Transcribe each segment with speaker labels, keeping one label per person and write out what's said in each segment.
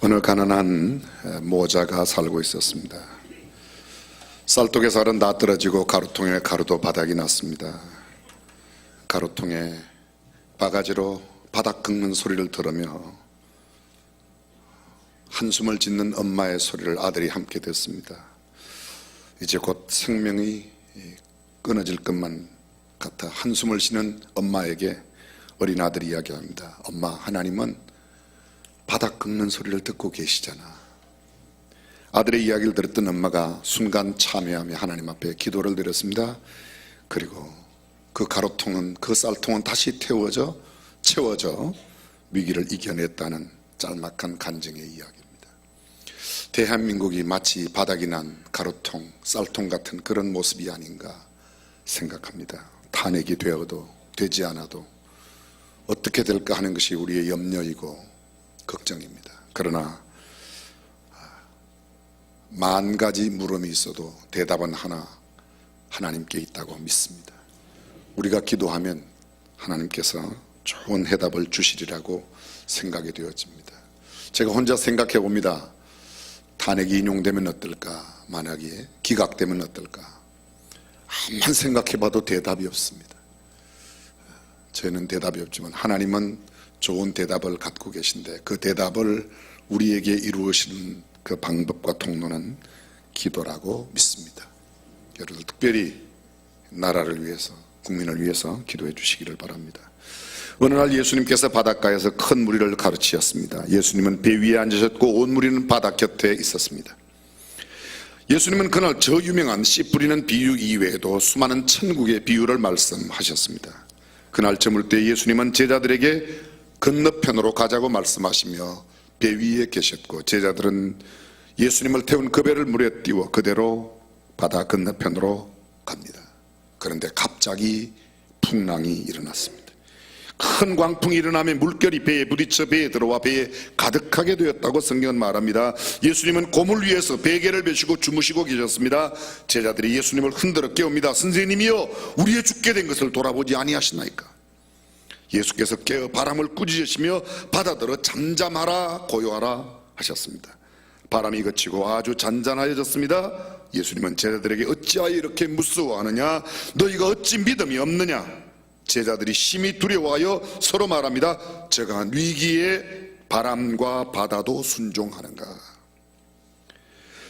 Speaker 1: 어느 가난한 모자가 살고 있었습니다. 쌀독에 쌀은 다 떨어지고 가루통에 가루도 바닥이 났습니다. 가루통에 바가지로 바닥 긁는 소리를 들으며 한숨을 짓는 엄마의 소리를 아들이 함께 듣습니다. 이제 곧 생명이 끊어질 것만 같아 한숨을 쉬는 엄마에게 어린 아들이 이야기합니다. 엄마, 하나님은 바닥 긁는 소리를 듣고 계시잖아. 아들의 이야기를 들었던 엄마가 순간 참회하며 하나님 앞에 기도를 드렸습니다. 그리고 그 가루통은, 그 쌀통은 다시 채워져 위기를 이겨냈다는 짤막한 간증의 이야기입니다. 대한민국이 마치 바닥이 난 가루통, 쌀통 같은 그런 모습이 아닌가 생각합니다. 탄핵이 되어도 되지 않아도 어떻게 될까 하는 것이 우리의 염려이고 걱정입니다. 그러나 만 가지 물음이 있어도 대답은 하나, 하나님께 있다고 믿습니다. 우리가 기도하면 하나님께서 좋은 해답을 주시리라고 생각이 되어집니다. 제가 혼자 생각해 봅니다. 탄핵이 인용되면 어떨까? 만약에 기각되면 어떨까? 암만 생각해 봐도 대답이 없습니다. 저희는 대답이 없지만 하나님은 좋은 대답을 갖고 계신데, 그 대답을 우리에게 이루시는 그 방법과 통로는 기도라고 믿습니다. 여러분 특별히 나라를 위해서, 국민을 위해서 기도해 주시기를 바랍니다. 어느 날 예수님께서 바닷가에서 큰 무리를 가르치셨습니다. 예수님은 배 위에 앉으셨고 온 무리는 바다 곁에 있었습니다. 예수님은 그날 저 유명한 씨 뿌리는 비유 이외에도 수많은 천국의 비유를 말씀하셨습니다. 그날 저물 때 예수님은 제자들에게 건너편으로 가자고 말씀하시며 배 위에 계셨고, 제자들은 예수님을 태운 그 배를 물에 띄워 그대로 바다 건너편으로 갑니다. 그런데 갑자기 풍랑이 일어났습니다. 큰 광풍이 일어나며 물결이 배에 부딪혀 배에 들어와 배에 가득하게 되었다고 성경은 말합니다. 예수님은 고물 위에서 베개를 베시고 주무시고 계셨습니다. 제자들이 예수님을 흔들어 깨웁니다. 선생님이여, 우리의 죽게 된 것을 돌아보지 아니하시나이까? 예수께서 깨어 바람을 꾸짖으시며 바다들어 잠잠하라 고요하라 하셨습니다. 바람이 그치고 아주 잔잔하여졌습니다. 예수님은 제자들에게 어찌하여 이렇게 무서워하느냐? 너희가 어찌 믿음이 없느냐? 제자들이 심히 두려워하여 서로 말합니다. 저간 위기에 바람과 바다도 순종하는가?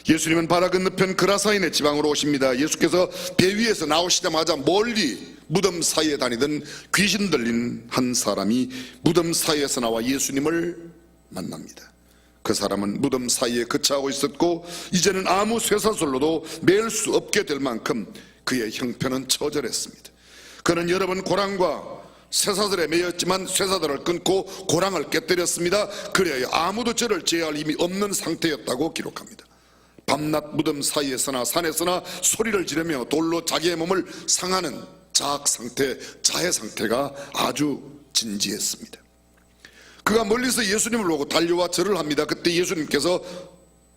Speaker 1: 예수님은 바다 건너편 그라사인의 지방으로 오십니다. 예수께서 배 위에서 나오시자마자 멀리 무덤 사이에 다니던 귀신 들린 한 사람이 무덤 사이에서 나와 예수님을 만납니다. 그 사람은 무덤 사이에 거처하고 있었고 이제는 아무 쇠사슬로도 맬 수 없게 될 만큼 그의 형편은 처절했습니다. 그는 여러 번 고랑과 쇠사슬에 매였지만 쇠사슬을 끊고 고랑을 깨뜨렸습니다. 그래야 아무도 저를 제어할 힘이 없는 상태였다고 기록합니다. 밤낮 무덤 사이에서나 산에서나 소리를 지르며 돌로 자기의 몸을 상하는 자해 상태가 아주 진지했습니다. 그가 멀리서 예수님을 보고 달려와 절을 합니다. 그때 예수님께서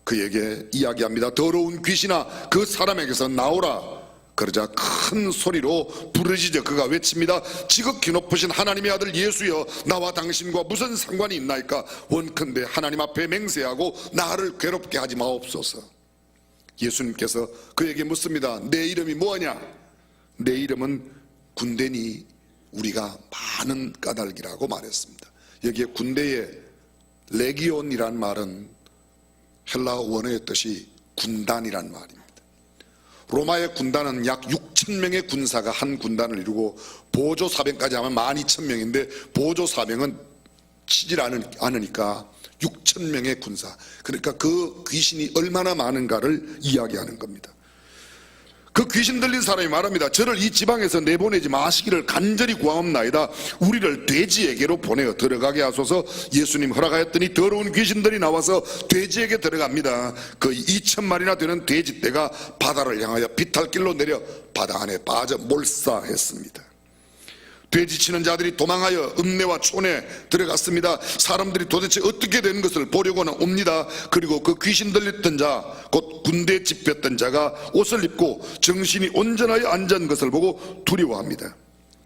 Speaker 1: 그에게 이야기합니다. 더러운 귀신아, 그 사람에게서 나오라. 그러자 큰 소리로 부르짖어 그가 외칩니다. 지극히 높으신 하나님의 아들 예수여, 나와 당신과 무슨 상관이 있나이까? 원컨대 하나님 앞에 맹세하고 나를 괴롭게 하지 마옵소서. 예수님께서 그에게 묻습니다. 내 이름이 뭐하냐? 내 이름은 군대니 우리가 많은 까닭이라고 말했습니다. 여기에 군대에 레기온이란 말은 헬라어 원어의 뜻이 군단이란 말입니다. 로마의 군단은 약 6,000명의 군사가 한 군단을 이루고 보조 사병까지 하면 12,000명인데 보조 사병은 치질 않으니까 6,000명의 군사, 그러니까 그 귀신이 얼마나 많은가를 이야기하는 겁니다. 그 귀신 들린 사람이 말합니다. 저를 이 지방에서 내보내지 마시기를 간절히 구하옵나이다. 우리를 돼지에게로 보내어 들어가게 하소서. 예수님 허락하였더니 더러운 귀신들이 나와서 돼지에게 들어갑니다. 거의 2,000마리나 되는 돼지떼가 바다를 향하여 비탈길로 내려 바다 안에 빠져 몰사했습니다. 돼지치는 자들이 도망하여 읍내와 촌에 들어갔습니다. 사람들이 도대체 어떻게 된 것을 보려고는 옵니다. 그리고 그 귀신 들렸던 자, 곧 군대 집혔던 자가 옷을 입고 정신이 온전하여 앉은 것을 보고 두려워합니다.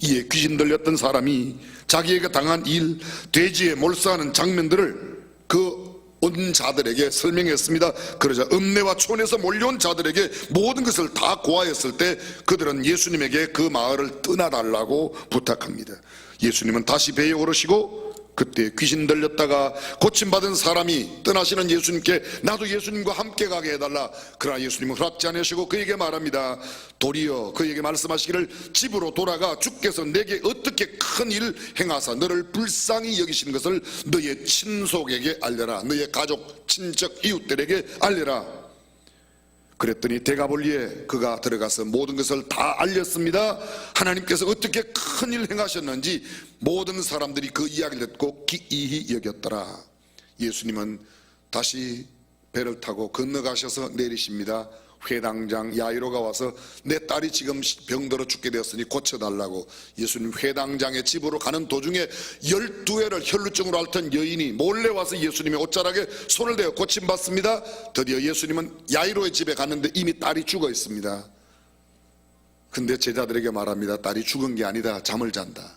Speaker 1: 이에 귀신 들렸던 사람이 자기에게 당한 일, 돼지에 몰사하는 장면들을 그 온 온 자들에게 설명했습니다. 그러자 읍내와 촌에서 몰려온 자들에게 모든 것을 다 고하였을 때 그들은 예수님에게 그 마을을 떠나달라고 부탁합니다. 예수님은 다시 배에 오르시고 그때 귀신 들렸다가 고침받은 사람이 떠나시는 예수님께 나도 예수님과 함께 가게 해달라. 그러나 예수님은 허락지 않으시고 그에게 말합니다. 도리어 그에게 말씀하시기를 집으로 돌아가 주께서 내게 어떻게 큰 일 행하사 너를 불쌍히 여기시는 것을 너의 친속에게 알려라. 너의 가족, 친척, 이웃들에게 알려라. 그랬더니 대가볼리에 그가 들어가서 모든 것을 다 알렸습니다. 하나님께서 어떻게 큰 일 행하셨는지 모든 사람들이 그 이야기를 듣고 기이히 여겼더라. 예수님은 다시 배를 타고 건너가셔서 내리십니다. 회당장 야이로가 와서 내 딸이 지금 병들어 죽게 되었으니 고쳐달라고. 예수님 회당장의 집으로 가는 도중에 12회를 혈루증으로 앓던 여인이 몰래 와서 예수님의 옷자락에 손을 대어 고침받습니다. 드디어 예수님은 야이로의 집에 갔는데 이미 딸이 죽어 있습니다. 근데 제자들에게 말합니다. 딸이 죽은 게 아니다, 잠을 잔다.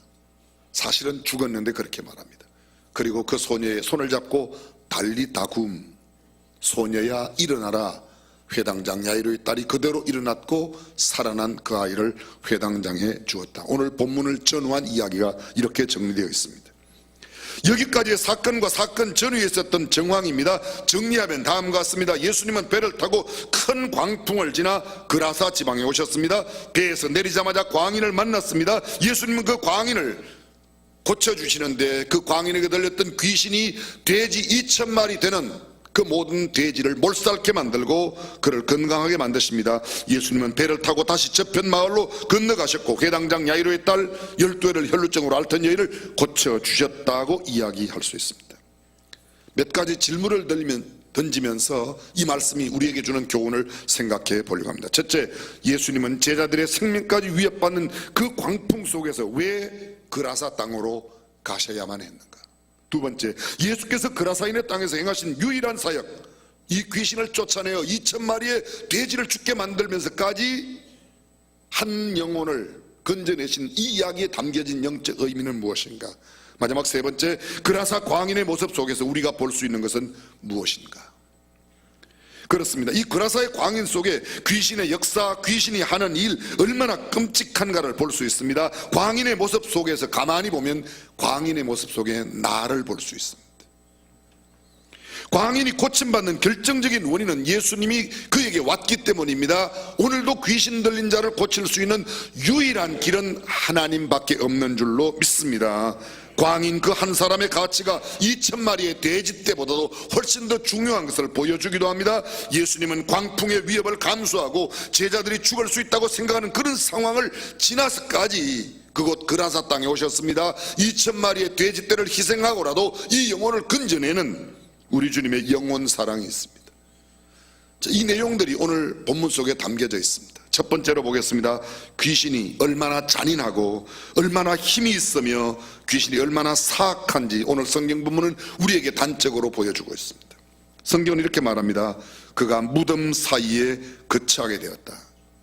Speaker 1: 사실은 죽었는데 그렇게 말합니다. 그리고 그 소녀의 손을 잡고 달리다굼, 소녀야 일어나라. 회당장 야이로의 딸이 그대로 일어났고 살아난 그 아이를 회당장에 주었다. 오늘 본문을 전후한 이야기가 이렇게 정리되어 있습니다. 여기까지의 사건과 사건 전후에 있었던 정황입니다. 정리하면 다음과 같습니다. 예수님은 배를 타고 큰 광풍을 지나 그라사 지방에 오셨습니다. 배에서 내리자마자 광인을 만났습니다. 예수님은 그 광인을 고쳐주시는데 그 광인에게 들렸던 귀신이 돼지 2,000마리 되는 그 모든 돼지를 몰살케 만들고 그를 건강하게 만드십니다. 예수님은 배를 타고 다시 저편 마을로 건너가셨고 회당장 야이로의 딸 12회를 혈루증으로 앓던 여인을 고쳐주셨다고 이야기할 수 있습니다. 몇 가지 질문을 던지면서 이 말씀이 우리에게 주는 교훈을 생각해 보려고 합니다. 첫째, 예수님은 제자들의 생명까지 위협받는 그 광풍 속에서 왜 그라사 땅으로 가셔야만 했는가? 두 번째, 예수께서 그라사인의 땅에서 행하신 유일한 사역, 이 귀신을 쫓아내어 2,000마리의 돼지를 죽게 만들면서까지 한 영혼을 건져내신 이 이야기에 담겨진 영적 의미는 무엇인가? 마지막 세 번째, 그라사 광인의 모습 속에서 우리가 볼 수 있는 것은 무엇인가? 그렇습니다. 이 그라사의 광인 속에 귀신의 역사, 귀신이 하는 일 얼마나 끔찍한가를 볼 수 있습니다. 광인의 모습 속에서 가만히 보면 광인의 모습 속에 나를 볼 수 있습니다. 광인이 고침받는 결정적인 원인은 예수님이 그에게 왔기 때문입니다. 오늘도 귀신 들린 자를 고칠 수 있는 유일한 길은 하나님밖에 없는 줄로 믿습니다. 광인 그 한 사람의 가치가 2,000마리의 돼지 떼보다도 훨씬 더 중요한 것을 보여주기도 합니다. 예수님은 광풍의 위협을 감수하고 제자들이 죽을 수 있다고 생각하는 그런 상황을 지나서까지 그곳 그라사 땅에 오셨습니다. 2,000마리의 돼지 떼를 희생하고라도 이 영혼을 건져내는 우리 주님의 영원 사랑이 있습니다. 이 내용들이 오늘 본문 속에 담겨져 있습니다. 첫 번째로 보겠습니다. 귀신이 얼마나 잔인하고 얼마나 힘이 있으며 귀신이 얼마나 사악한지 오늘 성경 본문은 우리에게 단적으로 보여주고 있습니다. 성경은 이렇게 말합니다. 그가 무덤 사이에 거처하게 되었다.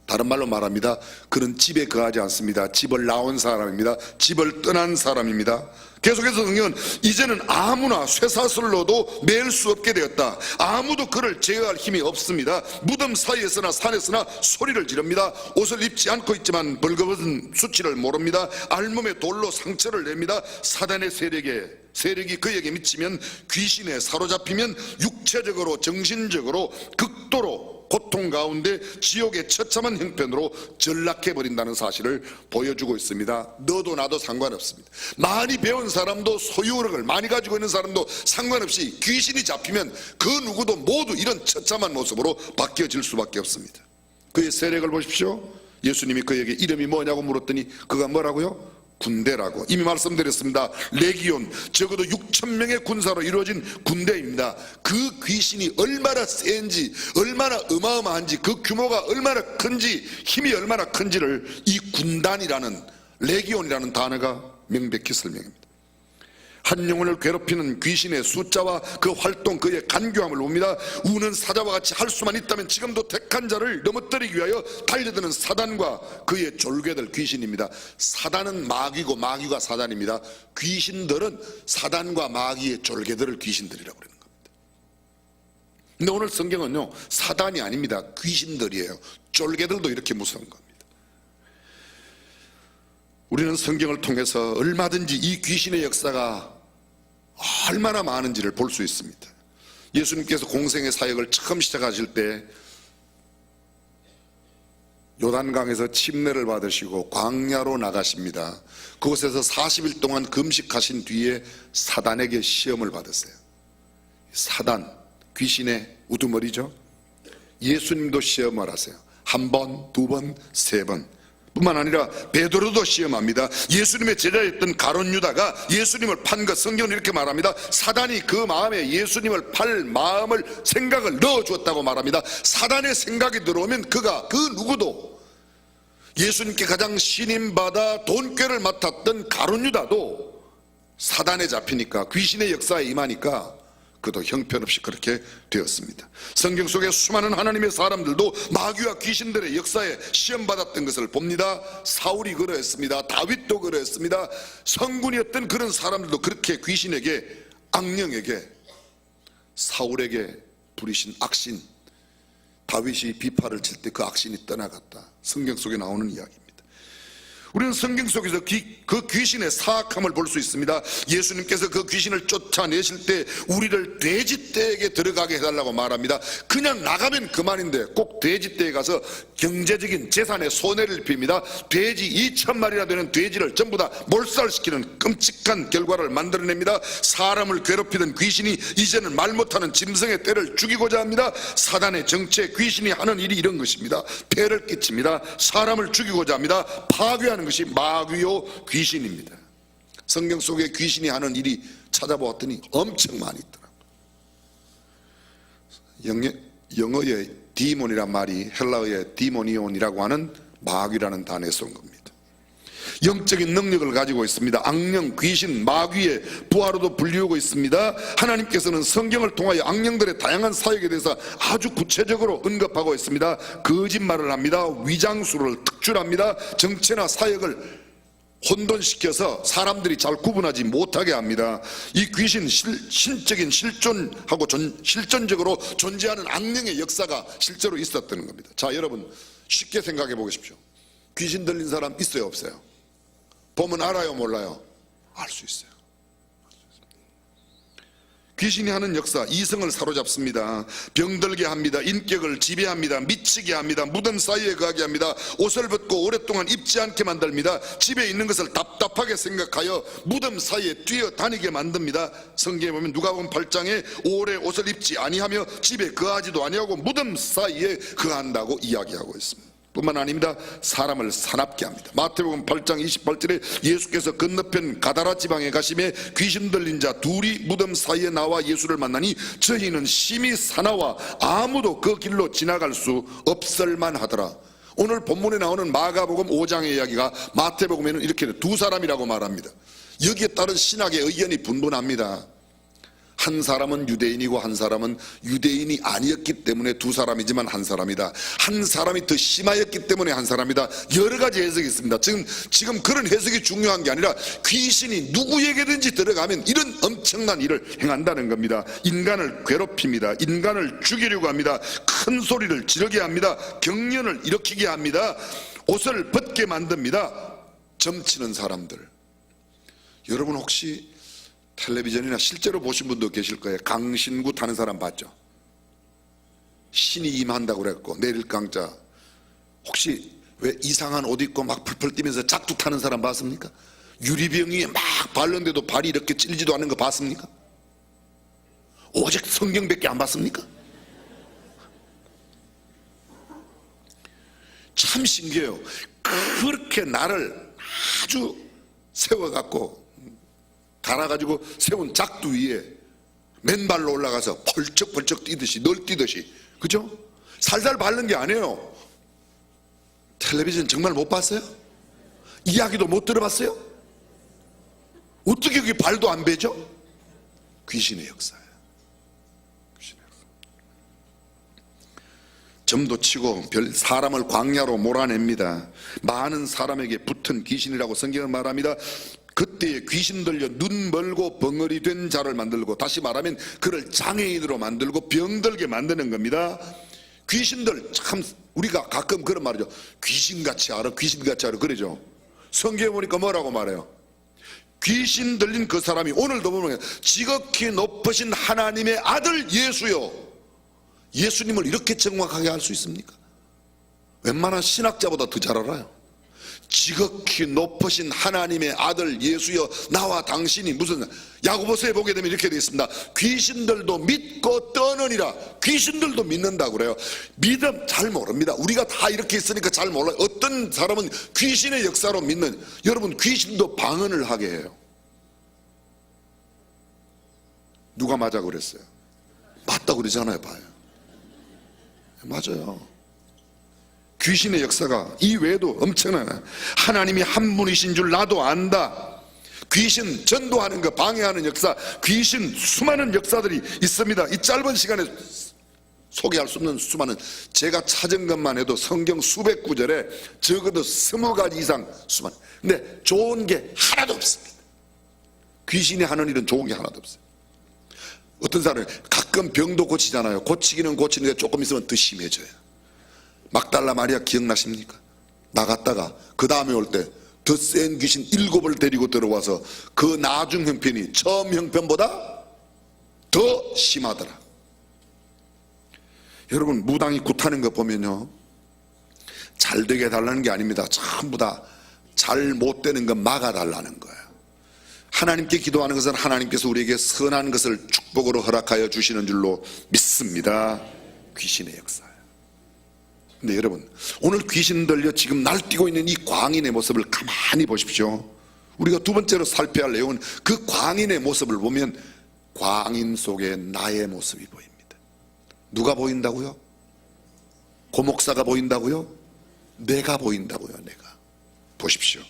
Speaker 1: 다른 말로 말합니다. 그는 집에 거하지 않습니다. 집을 나온 사람입니다. 집을 떠난 사람입니다. 계속해서 성경은 이제는 아무나 쇠사슬로도 맬 수 없게 되었다. 아무도 그를 제어할 힘이 없습니다. 무덤 사이에서나 산에서나 소리를 지릅니다. 옷을 입지 않고 있지만 벌거벗은 수치를 모릅니다. 알몸에 돌로 상처를 냅니다. 사단의 세력이 그에게 미치면, 귀신에 사로잡히면 육체적으로 정신적으로 극도로 고통 가운데 지옥의 처참한 형편으로 전락해버린다는 사실을 보여주고 있습니다. 너도 나도 상관없습니다. 많이 배운 사람도 소유력을 많이 가지고 있는 사람도 상관없이 귀신이 잡히면 그 누구도 모두 이런 처참한 모습으로 바뀌어질 수밖에 없습니다. 그의 세력을 보십시오. 예수님이 그에게 이름이 뭐냐고 물었더니 그가 뭐라고요? 군대라고 이미 말씀드렸습니다. 레기온, 적어도 6,000명의 군사로 이루어진 군대입니다. 그 귀신이 얼마나 센지, 얼마나 어마어마한지, 그 규모가 얼마나 큰지, 힘이 얼마나 큰지를 이 군단이라는, 레기온이라는 단어가 명백히 설명합니다. 한 영혼을 괴롭히는 귀신의 숫자와 그 활동, 그의 간교함을 봅니다. 우는 사자와 같이 할 수만 있다면 지금도 택한 자를 넘어뜨리기 위하여 달려드는 사단과 그의 졸개들, 귀신입니다. 사단은 마귀고 마귀가 사단입니다. 귀신들은 사단과 마귀의 졸개들을 귀신들이라고 그러는 겁니다. 근데 오늘 성경은요, 사단이 아닙니다. 귀신들이에요. 쫄개들도 이렇게 무서운 겁니다. 우리는 성경을 통해서 얼마든지 이 귀신의 역사가 얼마나 많은지를 볼 수 있습니다. 예수님께서 공생의 사역을 처음 시작하실 때 요단강에서 침례를 받으시고 광야로 나가십니다. 그곳에서 40일 동안 금식하신 뒤에 사단에게 시험을 받았어요. 사단, 귀신의 우두머리죠. 예수님도 시험을 하세요. 한 번, 두 번, 세 번. 뿐만 아니라 베드로도 시험합니다. 예수님의 제자였던 가룟 유다가 예수님을 판 것, 성경은 이렇게 말합니다. 사단이 그 마음에 예수님을 팔 마음을, 생각을 넣어주었다고 말합니다. 사단의 생각이 들어오면 그가 그 누구도, 예수님께 가장 신임받아 돈꾀를 맡았던 가룟 유다도 사단에 잡히니까, 귀신의 역사에 임하니까 그도 형편없이 그렇게 되었습니다. 성경 속에 수많은 하나님의 사람들도 마귀와 귀신들의 역사에 시험받았던 것을 봅니다. 사울이 그러했습니다. 다윗도 그러했습니다. 성군이었던 그런 사람들도 그렇게 귀신에게, 악령에게, 사울에게 부리신 악신, 다윗이 비파를 칠 때 그 악신이 떠나갔다. 성경 속에 나오는 이야기입니다. 우리는 성경 속에서 그 귀신의 사악함을 볼 수 있습니다. 예수님께서 그 귀신을 쫓아내실 때 우리를 돼지떼에게 들어가게 해달라고 말합니다. 그냥 나가면 그만인데 꼭 돼지떼에 가서 경제적인 재산에 손해를 입힙니다. 돼지 2,000마리나 되는 돼지를 전부 다 몰살시키는 끔찍한 결과를 만들어냅니다. 사람을 괴롭히던 귀신이 이제는 말 못하는 짐승의 떼를 죽이고자 합니다. 사단의 정체, 귀신이 하는 일이 이런 것입니다. 폐를 끼칩니다. 사람을 죽이고자 합니다. 파괴하는 것이 마귀요 귀신입니다. 성경 속에 귀신이 하는 일이 찾아보았더니 엄청 많이 있더라고요. 영어의 디몬이란 말이 헬라어의 디모니온이라고 하는 마귀라는 단어에서 온 겁니다. 영적인 능력을 가지고 있습니다. 악령, 귀신, 마귀의 부하로도 불리우고 있습니다. 하나님께서는 성경을 통하여 악령들의 다양한 사역에 대해서 아주 구체적으로 언급하고 있습니다. 거짓말을 합니다. 위장술을 특출합니다. 정체나 사역을 혼돈시켜서 사람들이 잘 구분하지 못하게 합니다. 이 귀신, 신적인 실존하고 실존적으로 존재하는 악령의 역사가 실제로 있었다는 겁니다. 자, 여러분 쉽게 생각해 보십시오. 귀신 들린 사람 있어요, 없어요? 보면 알아요, 몰라요? 알 수 있어요. 귀신이 하는 역사, 이성을 사로잡습니다. 병들게 합니다. 인격을 지배합니다. 미치게 합니다. 무덤 사이에 거하게 합니다. 옷을 벗고 오랫동안 입지 않게 만듭니다. 집에 있는 것을 답답하게 생각하여 무덤 사이에 뛰어다니게 만듭니다. 성경에 보면 누가복음 8장에 오래 옷을 입지 아니하며 집에 거하지도 아니하고 무덤 사이에 거한다고 이야기하고 있습니다. 뿐만 아닙니다. 사람을 사납게 합니다. 마태복음 8장 28절에 예수께서 건너편 가다라 지방에 가심에 귀신 들린 자 둘이 무덤 사이에 나와 예수를 만나니 저희는 심히 사나워 아무도 그 길로 지나갈 수 없을만 하더라. 오늘 본문에 나오는 마가복음 5장의 이야기가 마태복음에는 이렇게 두 사람이라고 말합니다. 여기에 따른 신학의 의견이 분분합니다. 한 사람은 유대인이고 한 사람은 유대인이 아니었기 때문에 두 사람이지만 한 사람이다. 한 사람이 더 심하였기 때문에 한 사람이다. 여러 가지 해석이 있습니다. 지금 그런 해석이 중요한 게 아니라 귀신이 누구에게든지 들어가면 이런 엄청난 일을 행한다는 겁니다. 인간을 괴롭힙니다. 인간을 죽이려고 합니다. 큰 소리를 지르게 합니다. 경련을 일으키게 합니다. 옷을 벗게 만듭니다. 점치는 사람들. 여러분 혹시 텔레비전이나 실제로 보신 분도 계실 거예요. 강신구 타는 사람 봤죠? 신이 임한다고 그랬고 내릴 강자. 혹시 왜 이상한 옷 입고 막 풀풀 뛰면서 짝두 타는 사람 봤습니까? 유리병 위에 막 바르는데도 발이 이렇게 찔리지도 않는 거 봤습니까? 오직 성경밖에 안 봤습니까? 참 신기해요. 그렇게 나를 아주 세워갖고 갈아가지고 세운 작두 위에 맨발로 올라가서 펄쩍펄쩍 뛰듯이 널뛰듯이, 그죠? 살살 밟는 게 아니에요. 텔레비전 정말 못 봤어요? 이야기도 못 들어봤어요? 어떻게 그게 발도 안 베죠? 귀신의 역사예요. 귀신의 역사. 점도 치고 사람을 광야로 몰아냅니다. 많은 사람에게 붙은 귀신이라고 성경은 말합니다. 그때에 귀신 들려 눈 멀고 벙어리 된 자를 만들고, 다시 말하면 그를 장애인으로 만들고 병들게 만드는 겁니다. 귀신들 참 우리가 가끔 그런 말이죠. 귀신같이 알아, 귀신같이 알아 그러죠. 성경에 보니까 뭐라고 말해요? 귀신 들린 그 사람이 오늘도 보면 지극히 높으신 하나님의 아들 예수요. 예수님을 이렇게 정확하게 알 수 있습니까? 웬만한 신학자보다 더 잘 알아요. 지극히 높으신 하나님의 아들 예수여, 나와 당신이 무슨, 야고보서에 보게 되면 이렇게 되어 있습니다. 귀신들도 믿고 떠느니라. 귀신들도 믿는다고 그래요. 믿음 잘 모릅니다. 우리가 다 이렇게 있으니까 잘 몰라요. 어떤 사람은 귀신의 역사로 믿는, 여러분 귀신도 방언을 하게 해요. 누가 맞아 그랬어요? 맞다고 그러잖아요. 봐요. 맞아요. 귀신의 역사가 이 외에도 엄청나요. 하나님이 한 분이신 줄 나도 안다. 귀신 전도하는 거 방해하는 역사, 귀신 수많은 역사들이 있습니다. 이 짧은 시간에 소개할 수 없는 수많은, 제가 찾은 것만 해도 성경 수백 구절에 적어도 20가지 이상 수많은. 근데 좋은 게 하나도 없습니다. 귀신이 하는 일은 좋은 게 하나도 없어요. 어떤 사람이 가끔 병도 고치잖아요. 고치기는 고치는데 조금 있으면 더 심해져요. 막달라 마리아 기억나십니까? 나갔다가 그 다음에 올 때 더 센 귀신 7을 데리고 들어와서 그 나중 형편이 처음 형편보다 더 심하더라. 여러분 무당이 굿하는 거 보면요, 잘 되게 해달라는 게 아닙니다. 전부 다 잘 못 되는 거 막아달라는 거예요. 하나님께 기도하는 것은 하나님께서 우리에게 선한 것을 축복으로 허락하여 주시는 줄로 믿습니다. 귀신의 역사. 근데 여러분 오늘 귀신 들려 지금 날뛰고 있는 이 광인의 모습을 가만히 보십시오. 우리가 두 번째로 살펴야 할 내용은 그 광인의 모습을 보면 광인 속에 나의 모습이 보입니다. 누가 보인다고요? 고목사가 보인다고요? 내가 보인다고요. 내가. 보십시오.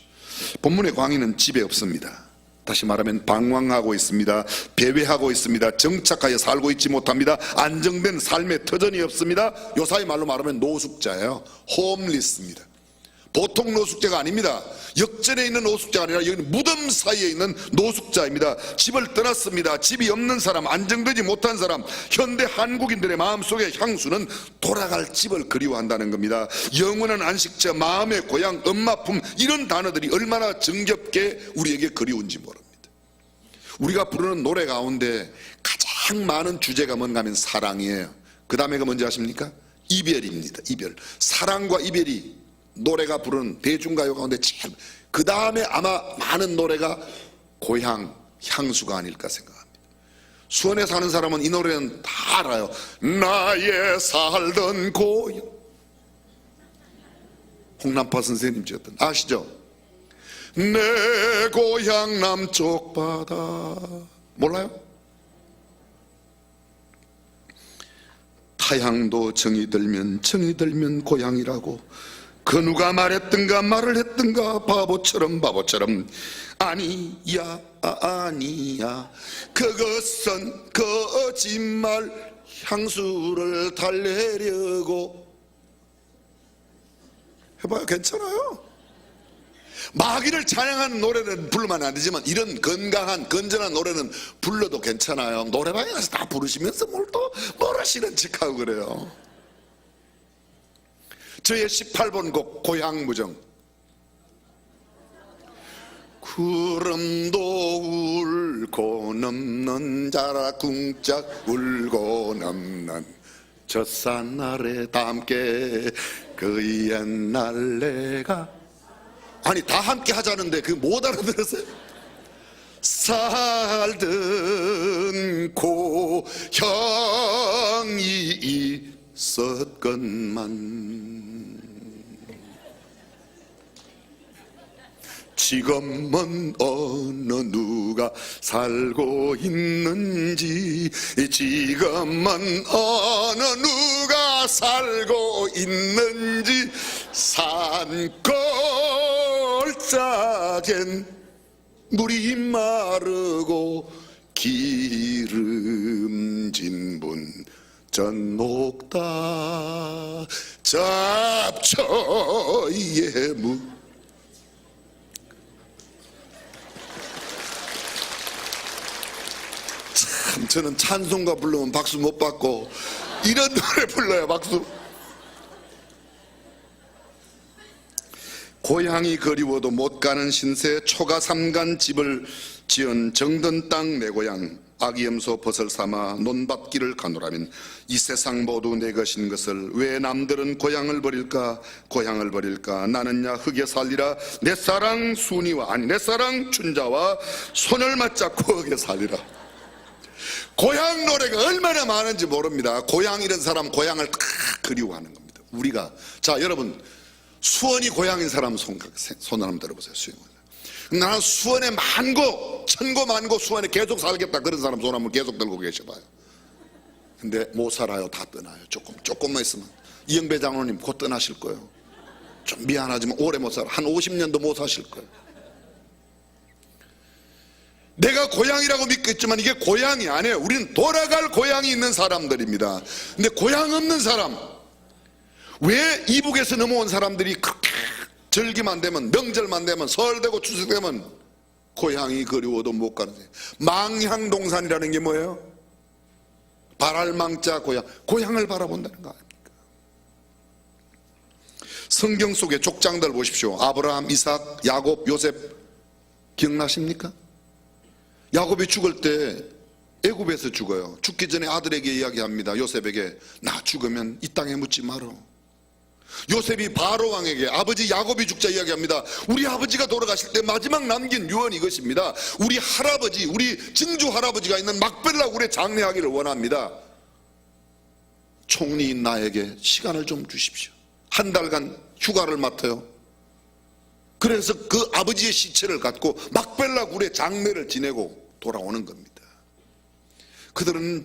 Speaker 1: 본문의 광인은 집에 없습니다. 다시 말하면 방황하고 있습니다. 배회하고 있습니다. 정착하여 살고 있지 못합니다. 안정된 삶의 터전이 없습니다. 요사이 말로 말하면 노숙자예요. 홈리스입니다. 보통 노숙자가 아닙니다. 역전에 있는 노숙자가 아니라 여기는 무덤 사이에 있는 노숙자입니다. 집을 떠났습니다. 집이 없는 사람, 안정되지 못한 사람, 현대 한국인들의 마음속의 향수는 돌아갈 집을 그리워한다는 겁니다. 영원한 안식처, 마음의 고향, 엄마 품, 이런 단어들이 얼마나 정겹게 우리에게 그리운지 모릅니다. 우리가 부르는 노래 가운데 가장 많은 주제가 뭔가 하면 사랑이에요. 그 다음에가 뭔지 아십니까? 이별입니다. 이별. 사랑과 이별이 노래가 부르는 대중가요 가운데 제일, 그 다음에 아마 많은 노래가 고향, 향수가 아닐까 생각합니다. 수원에 사는 사람은 이 노래는 다 알아요. 나의 살던 고향. 홍남파 선생님 지었던, 아시죠? 내 고향 남쪽 바다. 몰라요? 타향도 정이 들면 고향이라고. 그 누가 말했든가 말을 했든가 바보처럼 아니야 아니야, 그것은 거짓말, 향수를 달래려고. 해봐요. 괜찮아요. 마귀를 찬양하는 노래는 부르면 안 되지만 이런 건강한 건전한 노래는 불러도 괜찮아요. 노래방에 가서 다 부르시면서 뭘 또 모르시는 척하고 그래요. 저의 18번 곡 고향무정. 구름도 울고 넘는 자라 쿵짝 울고 넘는 젖산 아래 함께 그 옛날 내가, 아니 다 함께 하자는데 그 못 알아들었어요? 살던 고향이 있었건만 지금은 어느 누가 살고 있는지, 지금은 어느 누가 살고 있는지, 산골짜기엔 물이 마르고 기름진 분 전녹다 잡초의 무. 저는 찬송가 부르면 박수 못 받고 이런 노래 불러야 박수. 고향이 그리워도 못 가는 신세, 초가 삼간 집을 지은 정든 땅 내 고향. 아기 염소 벗을 삼아 논밭길을 가노라면 이 세상 모두 내 것인 것을 왜 남들은 고향을 버릴까, 고향을 버릴까. 나는야 흙에 살리라. 내 사랑 순이와, 아니 내 사랑 춘자와 손을 맞잡고 흙에 살리라. 고향 노래가 얼마나 많은지 모릅니다. 고향 잃은 사람 고향을 다 그리워하는 겁니다. 우리가, 자 여러분, 수원이 고향인 사람 손 한번 들어보세요. 나는 수원에 만고 천고만고 수원에 계속 살겠다 그런 사람 손 한번 계속 들고 계셔봐요. 근데 못 살아요. 다 떠나요. 조금만 있으면 이영배 장로님 곧 떠나실 거예요. 좀 미안하지만 오래 못 살아. 한 50년도 못 사실 거예요. 내가 고향이라고 믿고 있지만 이게 고향이 아니에요. 우리는 돌아갈 고향이 있는 사람들입니다. 근데 고향 없는 사람, 왜 이북에서 넘어온 사람들이 그렇게 절기만 되면, 명절만 되면, 설되고 추석되면 고향이 그리워도 못 가는 거예요. 망향동산이라는 게 뭐예요? 발알망자 고향, 고향을 바라본다는 거 아닙니까? 성경 속의 족장들 보십시오. 아브라함, 이삭, 야곱, 요셉 기억나십니까? 야곱이 죽을 때 애굽에서 죽어요. 죽기 전에 아들에게 이야기합니다. 요셉에게, 나 죽으면 이 땅에 묻지 마라. 요셉이 바로 왕에게 아버지 야곱이 죽자 이야기합니다. 우리 아버지가 돌아가실 때 마지막 남긴 유언이 이것입니다. 우리 할아버지, 우리 증조 할아버지가 있는 막벨라 굴에 장례하기를 원합니다. 총리인 나에게 시간을 좀 주십시오. 한 달간 휴가를 맡아요. 그래서 그 아버지의 시체를 갖고 막벨라 굴에 장례를 지내고 돌아오는 겁니다. 그들은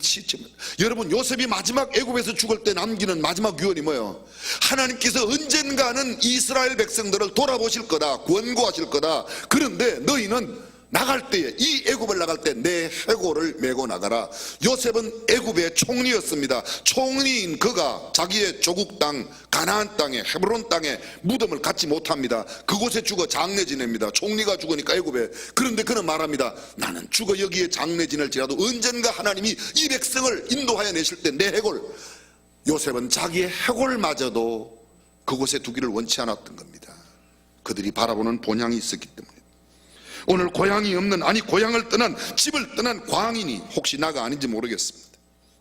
Speaker 1: 여러분, 요셉이 마지막 애굽에서 죽을 때 남기는 마지막 유언이 뭐예요? 하나님께서 언젠가는 이스라엘 백성들을 돌아보실 거다, 권고하실 거다. 그런데 너희는 나갈 때에, 이 애굽을 나갈 때 내 해골을 메고 나가라. 요셉은 애굽의 총리였습니다. 총리인 그가 자기의 조국 땅 가나안 땅에, 헤브론 땅에 무덤을 갖지 못합니다. 그곳에 죽어 장례 지냅니다. 총리가 죽으니까 애굽에. 그런데 그는 말합니다. 나는 죽어 여기에 장례 지낼지라도 언젠가 하나님이 이 백성을 인도하여 내실 때 내 해골. 요셉은 자기의 해골마저도 그곳에 두기를 원치 않았던 겁니다. 그들이 바라보는 본향이 있었기 때문에. 오늘 고향이 없는, 아니 고향을 떠난, 집을 떠난 광인이 혹시 나가 아닌지 모르겠습니다.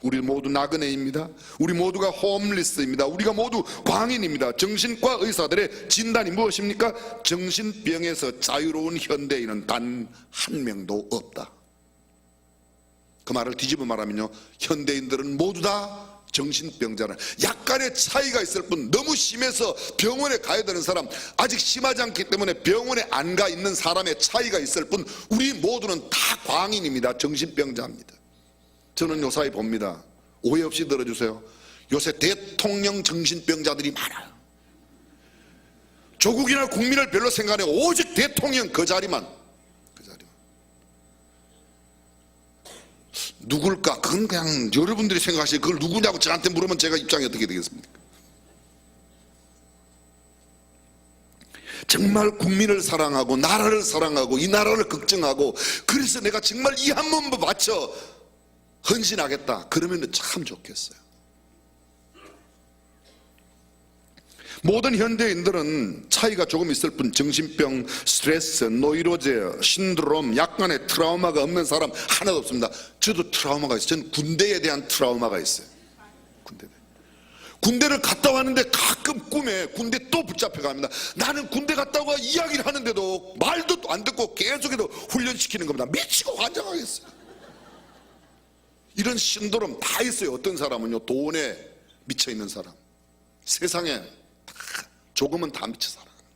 Speaker 1: 우리 모두 나그네입니다. 우리 모두가 홈리스입니다. 우리가 모두 광인입니다. 정신과 의사들의 진단이 무엇입니까? 정신병에서 자유로운 현대인은 단 한 명도 없다. 그 말을 뒤집어 말하면요, 현대인들은 모두 다 정신병자는, 약간의 차이가 있을 뿐, 너무 심해서 병원에 가야 되는 사람, 아직 심하지 않기 때문에 병원에 안 가 있는 사람의 차이가 있을 뿐, 우리 모두는 다 광인입니다. 정신병자입니다. 저는 요사이 봅니다. 오해 없이 들어주세요. 요새 대통령 정신병자들이 많아요. 조국이나 국민을 별로 생각 안 해요. 오직 대통령 그 자리만. 누굴까? 그건 그냥 여러분들이 생각하시지, 그걸 누구냐고 저한테 물으면 제가 입장이 어떻게 되겠습니까? 정말 국민을 사랑하고 나라를 사랑하고 이 나라를 걱정하고, 그래서 내가 정말 이 한 몸 바쳐 헌신하겠다, 그러면 참 좋겠어요. 모든 현대인들은 차이가 조금 있을 뿐, 정신병, 스트레스, 노이로제, 신드롬, 약간의 트라우마가 없는 사람 하나도 없습니다. 저도 트라우마가 있어요. 저는 군대에 대한 트라우마가 있어요. 군대를 갔다 왔는데 가끔 꿈에 군대 또 붙잡혀 갑니다. 나는 군대 갔다 와 이야기를 하는데도 말도 안 듣고 계속해서 훈련시키는 겁니다. 미치고 환장하겠어요. 이런 신드롬 다 있어요. 어떤 사람은요, 돈에 미쳐있는 사람, 세상에 조금은 다 미쳐 살아가는 거예요.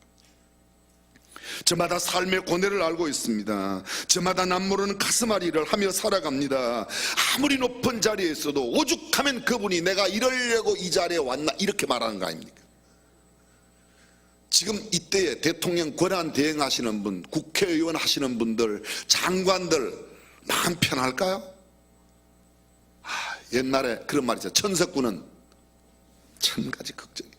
Speaker 1: 저마다 삶의 고뇌를 알고 있습니다. 저마다 남모르는 가슴앓이를 하며 살아갑니다. 아무리 높은 자리에 있어도 오죽하면 그분이 내가 이러려고 이 자리에 왔나, 이렇게 말하는 거 아닙니까? 지금 이때에 대통령 권한 대행하시는 분, 국회의원 하시는 분들, 장관들 마음 편할까요? 옛날에 그런 말이 있어요. 천석군은 1000가지 걱정이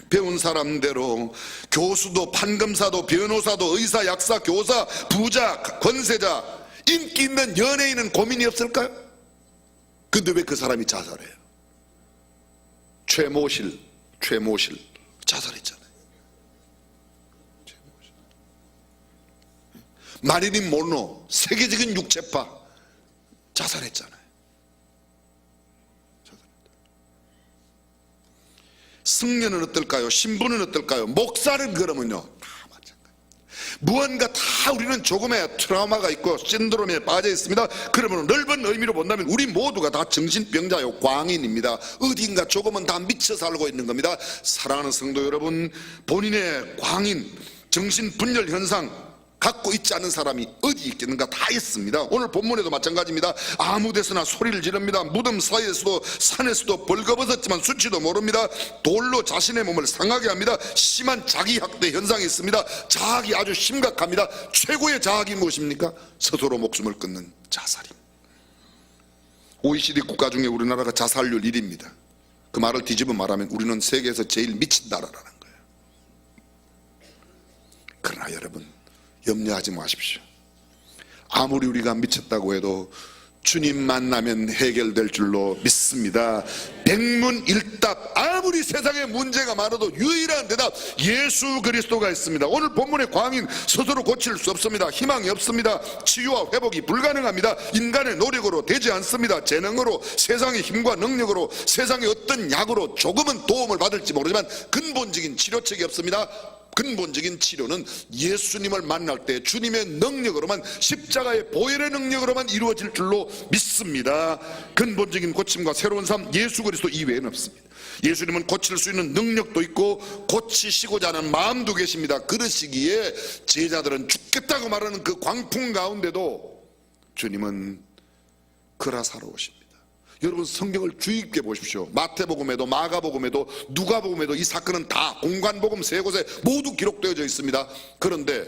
Speaker 1: 배운 사람대로, 교수도 판검사도 변호사도 의사 약사 교사 부자 권세자, 인기 있는 연예인은 고민이 없을까요? 근데 왜 그 사람이 자살해요? 최모실 자살했잖아요. 마릴린 monroe 세계적인 육체파 자살했잖아요. 승려는 어떨까요? 신부는 어떨까요? 목사는 그러면요 다 마찬가지. 무언가 다 우리는 조금의 트라우마가 있고 신드롬에 빠져 있습니다. 그러면 넓은 의미로 본다면 우리 모두가 다 정신병자요, 광인입니다. 어딘가 조금은 다 미쳐 살고 있는 겁니다. 사랑하는 성도 여러분, 본인의 광인, 정신분열 현상 갖고 있지 않은 사람이 어디 있겠는가? 다 있습니다. 오늘 본문에도 마찬가지입니다. 아무 데서나 소리를 지릅니다. 무덤 사이에서도 산에서도 벌거벗었지만 수치도 모릅니다. 돌로 자신의 몸을 상하게 합니다. 심한 자기학대 현상이 있습니다. 자학이 아주 심각합니다. 최고의 자학이 무엇입니까? 스스로 목숨을 끊는 자살입니다. OECD 국가 중에 우리나라가 자살률 1위입니다. 그 말을 뒤집어 말하면 우리는 세계에서 제일 미친 나라라는 거예요. 그러나 여러분, 염려하지 마십시오. 아무리 우리가 미쳤다고 해도 주님 만나면 해결될 줄로 믿습니다. 백문일답, 아무리 세상에 문제가 많아도 유일한 대답, 예수 그리스도가 있습니다. 오늘 본문의 광인, 스스로 고칠 수 없습니다. 희망이 없습니다. 치유와 회복이 불가능합니다. 인간의 노력으로 되지 않습니다. 재능으로, 세상의 힘과 능력으로, 세상의 어떤 약으로 조금은 도움을 받을지 모르지만 근본적인 치료책이 없습니다. 근본적인 치료는 예수님을 만날 때 주님의 능력으로만, 십자가의 보혈의 능력으로만 이루어질 줄로 믿습니다. 근본적인 고침과 새로운 삶, 예수 그리스도 이외에는 없습니다. 예수님은 고칠 수 있는 능력도 있고 고치시고자 하는 마음도 계십니다. 그러시기에 제자들은 죽겠다고 말하는 그 광풍 가운데도 주님은 그라사로 오십니다. 여러분, 성경을 주의 깊게 보십시오. 마태복음에도 마가복음에도 누가복음에도 이 사건은 다 공관복음 세 곳에 모두 기록되어져 있습니다. 그런데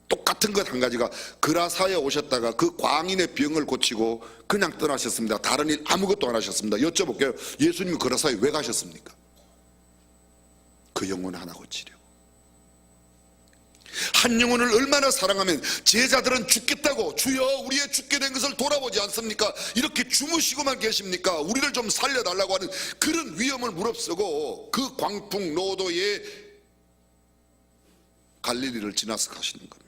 Speaker 1: 똑같은 것 한 가지가, 그라사에 오셨다가 그 광인의 병을 고치고 그냥 떠나셨습니다. 다른 일 아무것도 안 하셨습니다. 여쭤볼게요. 예수님이 그라사에 왜 가셨습니까? 그 영혼 하나 고치려고. 한 영혼을 얼마나 사랑하면 제자들은 죽겠다고, 주여 우리의 죽게 된 것을 돌아보지 않습니까? 이렇게 주무시고만 계십니까? 우리를 좀 살려달라고 하는 그런 위험을 무릅쓰고 그 광풍 노도의 갈릴리를 지나서 가시는 겁니다.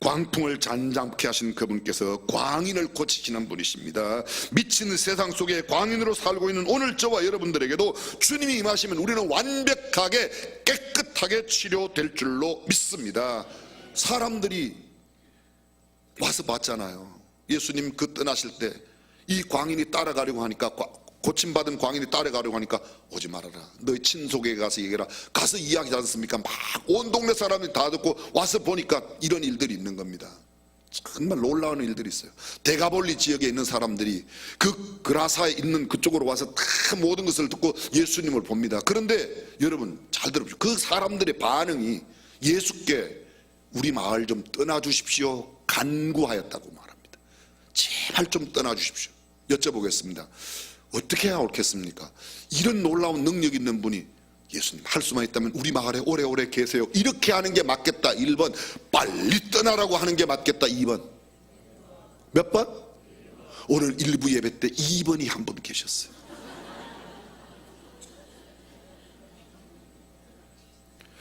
Speaker 1: 광풍을 잔잔케 하신 그분께서 광인을 고치시는 분이십니다. 미친 세상 속에 광인으로 살고 있는 오늘 저와 여러분들에게도 주님이 임하시면 우리는 완벽하게 깨끗하게 치료될 줄로 믿습니다. 사람들이 와서 봤잖아요. 예수님 그 떠나실 때 이 광인이 따라가려고 하니까, 고침받은 광인이 따라가려고 하니까 오지 말아라, 너희 친속에 가서 얘기해라. 가서 이야기하지 않습니까? 막 온 동네 사람들이 다 듣고 와서 보니까 이런 일들이 있는 겁니다. 정말 놀라운 일들이 있어요. 데가볼리 지역에 있는 사람들이 그 그라사에 있는 그쪽으로 와서 다 모든 것을 듣고 예수님을 봅니다. 그런데 여러분 잘 들어보십시오. 그 사람들의 반응이 예수께 우리 마을 좀 떠나주십시오 간구하였다고 말합니다. 제발 좀 떠나주십시오. 여쭤보겠습니다. 어떻게 해야 옳겠습니까? 이런 놀라운 능력 있는 분이 예수님, 할 수만 있다면 우리 마을에 오래오래 계세요, 이렇게 하는 게 맞겠다 1번, 빨리 떠나라고 하는 게 맞겠다 2번. 몇 번? 오늘 일부 예배 때 2번이 한 분 계셨어요.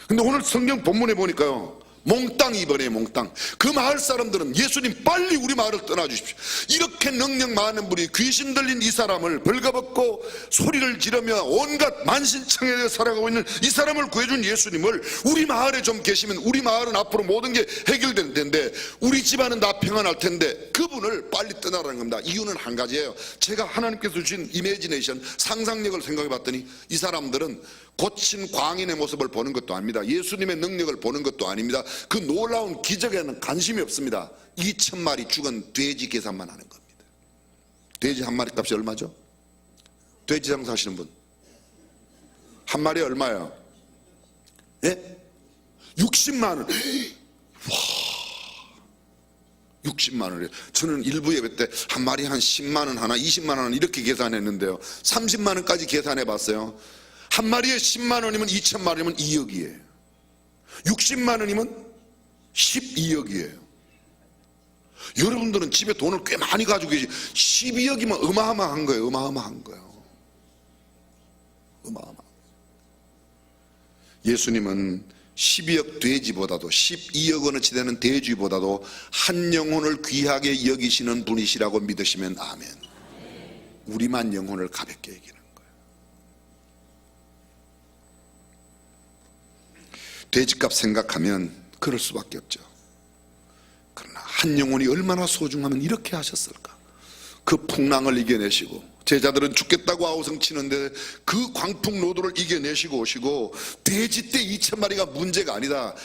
Speaker 1: 근데 오늘 성경 본문에 보니까요, 몽땅 2번에 몽땅. 그 마을 사람들은 예수님 빨리 우리 마을을 떠나주십시오. 이렇게 능력 많은 분이 귀신 들린 이 사람을 벌거벗고 소리를 지르며 온갖 만신창에 살아가고 있는 이 사람을 구해준 예수님을 우리 마을에 좀 계시면 우리 마을은 앞으로 모든 게 해결될 텐데, 우리 집안은 다 평안할 텐데 그분을 빨리 떠나라는 겁니다. 이유는 한 가지예요. 제가 하나님께서 주신 이미지네이션, 상상력을 생각해 봤더니 이 사람들은 고친 광인의 모습을 보는 것도 아닙니다. 예수님의 능력을 보는 것도 아닙니다. 그 놀라운 기적에는 관심이 없습니다. 2,000마리 죽은 돼지 계산만 하는 겁니다. 돼지 한 마리 값이 얼마죠? 돼지 장사 하시는 분 한 마리에 얼마예요? 예? 60만 원. 와, 60만 원이에요. 저는 일부 예배 때 한 마리 한 10만 원 하나 20만 원 이렇게 계산했는데요, 30만 원까지 계산해 봤어요. 한 마리에 10만 원이면 2,000마리면 2억이에요. 60만 원이면 12억이에요. 여러분들은 집에 돈을 꽤 많이 가지고 계시. 12억이면 어마어마한 거예요. 어마어마한 거예요. 어마어마. 예수님은 12억 돼지보다도 12억 원어치 되는 돼지보다도 한 영혼을 귀하게 여기시는 분이시라고 믿으시면 아멘. 우리만 영혼을 가볍게 여기는 거예요. 돼지값 생각하면 그럴 수밖에 없죠. 그러나 한 영혼이 얼마나 소중하면 이렇게 하셨을까. 그 풍랑을 이겨내시고 제자들은 죽겠다고 아우성치는데 그 광풍노도를 이겨내시고 오시고 돼지 떼 2,000마리가 문제가 아니다.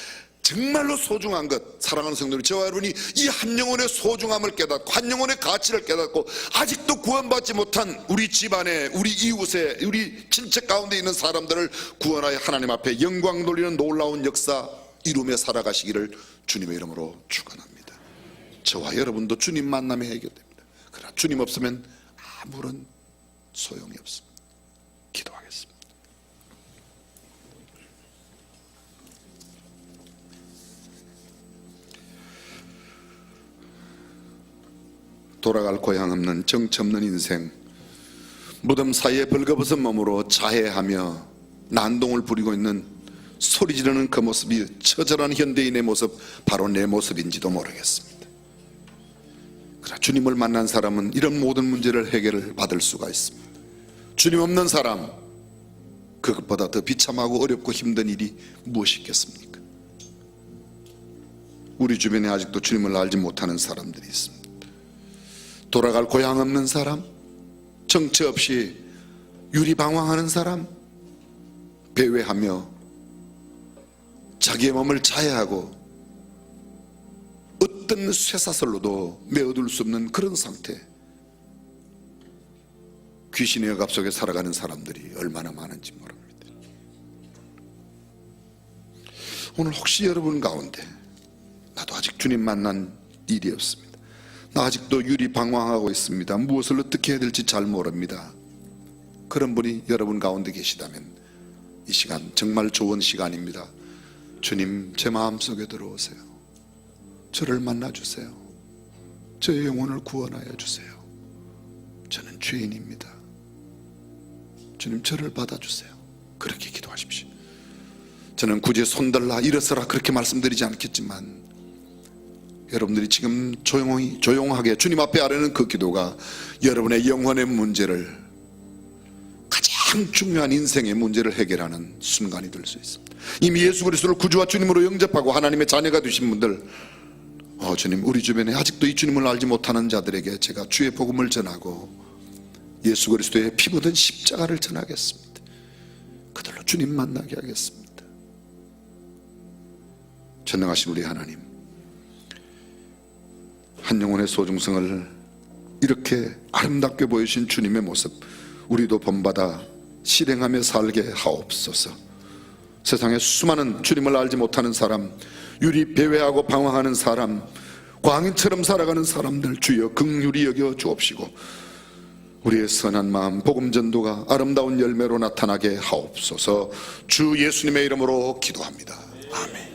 Speaker 1: 정말로 소중한 것, 사랑하는 성도님, 저와 여러분이 이 한 영혼의 소중함을 깨닫고 한 영혼의 가치를 깨닫고 아직도 구원받지 못한 우리 집안에, 우리 이웃에, 우리 친척 가운데 있는 사람들을 구원하여 하나님 앞에 영광 돌리는 놀라운 역사 이루며 살아가시기를 주님의 이름으로 축원합니다. 저와 여러분도 주님 만남에 해결됩니다. 그러나 주님 없으면 아무런 소용이 없습니다. 기도하겠습니다. 돌아갈 고향 없는 정처 없는 인생, 무덤 사이에 벌거벗은 몸으로 자해하며 난동을 부리고 있는 소리 지르는 그 모습이 처절한 현대인의 모습, 바로 내 모습인지도 모르겠습니다. 그러나 주님을 만난 사람은 이런 모든 문제를 해결을 받을 수가 있습니다. 주님 없는 사람, 그것보다 더 비참하고 어렵고 힘든 일이 무엇이 있겠습니까? 우리 주변에 아직도 주님을 알지 못하는 사람들이 있습니다. 돌아갈 고향 없는 사람, 정처 없이 유리방황하는 사람, 배회하며 자기의 몸을 자해하고 어떤 쇠사슬로도 메어둘 수 없는 그런 상태, 귀신의 억압 속에 살아가는 사람들이 얼마나 많은지 모릅니다. 오늘 혹시 여러분 가운데 나도 아직 주님 만난 일이 없습니다, 나 아직도 유리방황하고 있습니다, 무엇을 어떻게 해야 될지 잘 모릅니다, 그런 분이 여러분 가운데 계시다면 이 시간 정말 좋은 시간입니다. 주님, 제 마음속에 들어오세요. 저를 만나주세요. 저의 영혼을 구원하여 주세요. 저는 죄인입니다. 주님, 저를 받아주세요. 그렇게 기도하십시오. 저는 굳이 손들라 일어서라 그렇게 말씀드리지 않겠지만 여러분들이 지금 조용하게 주님 앞에 아뢰는 그 기도가 여러분의 영혼의 문제를, 가장 중요한 인생의 문제를 해결하는 순간이 될 수 있습니다. 이미 예수 그리스도를 구주와 주님으로 영접하고 하나님의 자녀가 되신 분들, 주님, 우리 주변에 아직도 이 주님을 알지 못하는 자들에게 제가 주의 복음을 전하고 예수 그리스도의 피 묻은 십자가를 전하겠습니다. 그들로 주님 만나게 하겠습니다. 전능하신 우리 하나님, 한 영혼의 소중성을 이렇게 아름답게 보여주신 주님의 모습, 우리도 본받아 실행하며 살게 하옵소서. 세상에 수많은 주님을 알지 못하는 사람, 유리 배회하고 방황하는 사람, 광인처럼 살아가는 사람들 주여 긍휼히 여겨 주옵시고 우리의 선한 마음, 복음 전도가 아름다운 열매로 나타나게 하옵소서. 주 예수님의 이름으로 기도합니다. 아멘.